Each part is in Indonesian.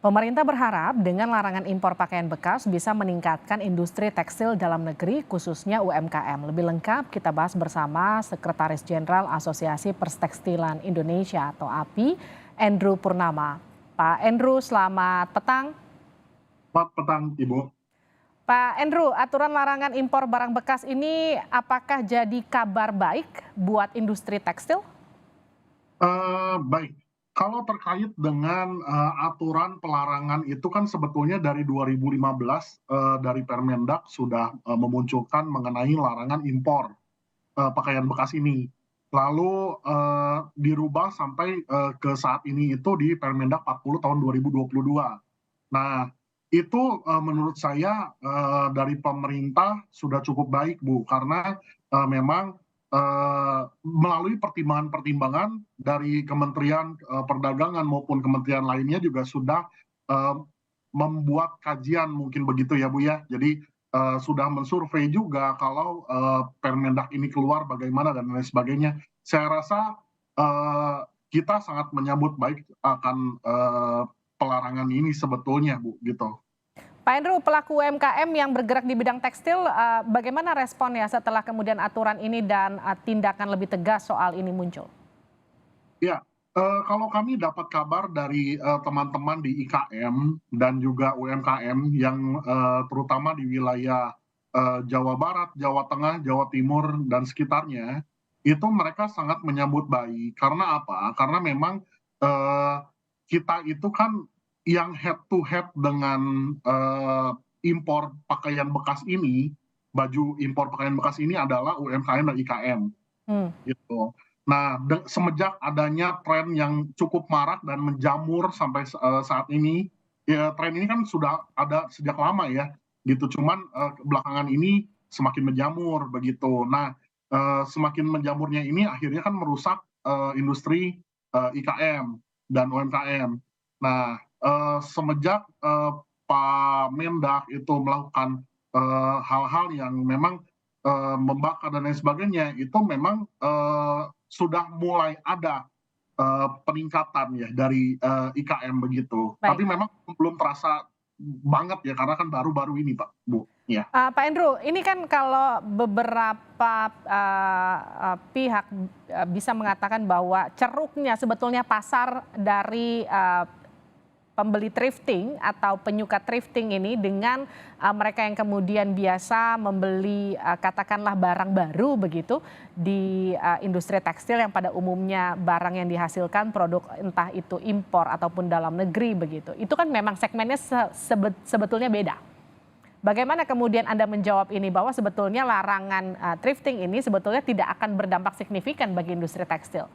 Pemerintah berharap dengan larangan impor pakaian bekas bisa meningkatkan industri tekstil dalam negeri khususnya UMKM. Lebih lengkap kita bahas bersama Sekretaris Jenderal Asosiasi Perstekstilan Indonesia atau API, Andrew Purnama. Pak Andrew, selamat petang. Selamat petang, Ibu. Pak Andrew, aturan larangan impor barang bekas ini apakah jadi kabar baik buat industri tekstil? Baik, kalau terkait dengan aturan pelarangan itu kan sebetulnya dari 2015 dari Permendak sudah memunculkan mengenai larangan impor pakaian bekas ini. Lalu dirubah sampai ke saat ini itu di Permendak 40 tahun 2022. Nah, itu menurut saya dari pemerintah sudah cukup baik, Bu, karena memang melalui pertimbangan-pertimbangan dari Kementerian Perdagangan maupun kementerian lainnya juga sudah eh, membuat kajian mungkin begitu ya, Bu ya. Jadi sudah mensurvei juga kalau Permendak ini keluar bagaimana dan lain sebagainya. Saya rasa kita sangat menyambut baik akan pelarangan ini sebetulnya, Bu, gitu. Pak Andrew, pelaku UMKM yang bergerak di bidang tekstil, bagaimana responnya setelah kemudian aturan ini dan tindakan lebih tegas soal ini muncul? Ya, kalau kami dapat kabar dari teman-teman di IKM dan juga UMKM yang terutama di wilayah Jawa Barat, Jawa Tengah, Jawa Timur, dan sekitarnya, itu mereka sangat menyambut baik. Karena apa? Karena memang eh, kita itu kan yang head to head dengan impor pakaian bekas ini, baju impor pakaian bekas ini adalah UMKM dan IKM Hmm. gitu. Nah, semenjak adanya tren yang cukup marak dan menjamur sampai saat ini, ya tren ini kan sudah ada sejak lama ya, gitu. Cuman belakangan ini semakin menjamur begitu. Nah, semakin menjamurnya ini akhirnya kan merusak industri IKM dan UMKM. Nah, semenjak Pak Mendak itu melakukan hal-hal yang memang membakar dan lain sebagainya itu memang sudah mulai ada peningkatan ya dari IKM begitu. Baik. Tapi memang belum terasa banget ya karena kan baru-baru ini Pak Bu. Ya. Pak Andrew, ini kan kalau beberapa pihak bisa mengatakan bahwa ceruknya sebetulnya pasar dari pembeli thrifting atau penyuka thrifting ini dengan mereka yang kemudian biasa membeli katakanlah barang baru begitu di industri tekstil yang pada umumnya barang yang dihasilkan produk entah itu impor ataupun dalam negeri begitu. Itu kan memang segmennya sebetulnya beda. Bagaimana kemudian Anda menjawab ini bahwa sebetulnya larangan thrifting ini sebetulnya tidak akan berdampak signifikan bagi industri tekstil?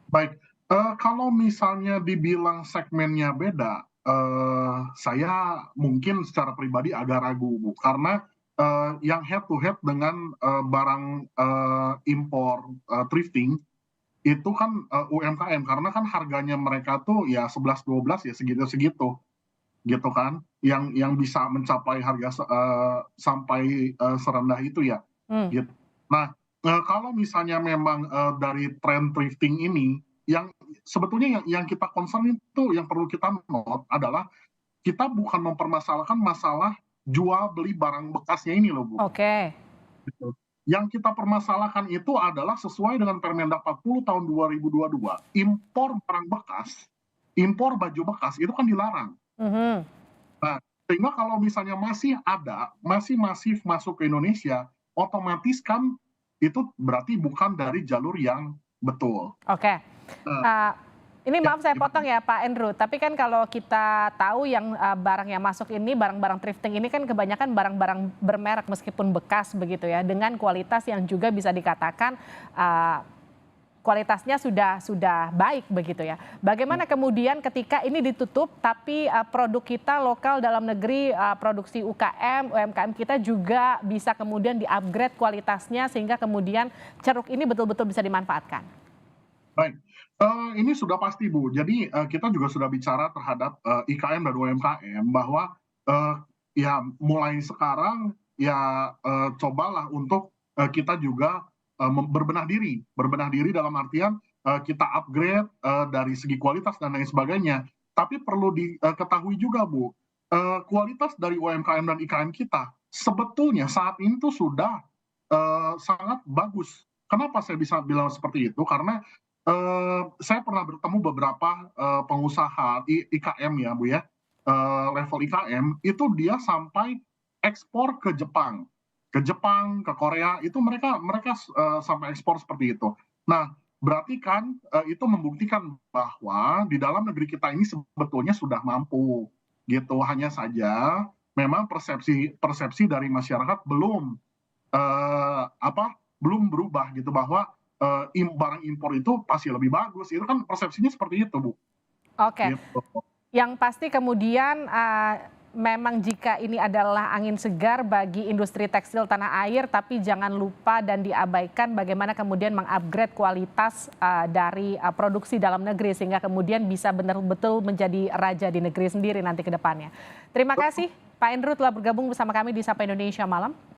Baik, kalau misalnya dibilang segmennya beda, saya mungkin secara pribadi agak ragu, Bu, karena yang head to head dengan barang impor thrifting itu kan UMKM karena kan harganya mereka tuh ya 11-12 ya segitu-segitu gitu kan yang bisa mencapai harga sampai serendah itu ya Hmm. gitu. Nah, kalau misalnya memang dari tren thrifting ini yang sebetulnya yang kita concern itu yang perlu kita note adalah kita bukan mempermasalahkan masalah jual beli barang bekasnya ini loh Bu. Oke. Gitu. Yang kita permasalahkan itu adalah sesuai dengan Permendak 40 tahun 2022, impor barang bekas, impor baju bekas itu kan dilarang. Mhm. Nah, sehingga kalau misalnya masih ada, masih masif masuk ke Indonesia, otomatis kan itu berarti bukan dari jalur yang betul. Oke. Nah, Eh, ini ya, maaf saya potong gimana? ya Pak Andrew, tapi kan kalau kita tahu yang barang yang masuk ini, barang-barang thrifting ini kan kebanyakan barang-barang bermerek meskipun bekas begitu ya, dengan kualitas yang juga bisa dikatakan eh, kualitasnya sudah baik begitu ya. Bagaimana kemudian ketika ini ditutup tapi produk kita lokal dalam negeri, produksi UKM, UMKM kita juga bisa kemudian di-upgrade kualitasnya sehingga kemudian ceruk ini betul-betul bisa dimanfaatkan? Baik, ini sudah pasti Bu. Jadi kita juga sudah bicara terhadap IKM dan UMKM bahwa eh, ya mulai sekarang ya cobalah untuk kita juga berbenah diri dalam artian kita upgrade dari segi kualitas dan lain sebagainya. Tapi perlu diketahui juga, Bu, kualitas dari UMKM dan IKM kita sebetulnya saat ini tuh sudah sangat bagus. Kenapa saya bisa bilang seperti itu? Karena saya pernah bertemu beberapa pengusaha IKM ya, Bu ya, level IKM itu dia sampai ekspor ke Jepang, ke Korea itu mereka mereka sampai ekspor seperti itu. Nah, berarti kan itu membuktikan bahwa di dalam negeri kita ini sebetulnya sudah mampu gitu. Hanya saja memang persepsi persepsi dari masyarakat belum belum berubah gitu bahwa barang impor itu pasti lebih bagus. Itu kan persepsinya seperti itu, Bu. Oke, Gitu. yang pasti kemudian memang jika ini adalah angin segar bagi industri tekstil tanah air, tapi jangan lupa dan diabaikan bagaimana kemudian mengupgrade kualitas dari produksi dalam negeri sehingga kemudian bisa benar-betul menjadi raja di negeri sendiri nanti ke depannya. Terima kasih Pak Endro telah bergabung bersama kami di Sapa Indonesia Malam.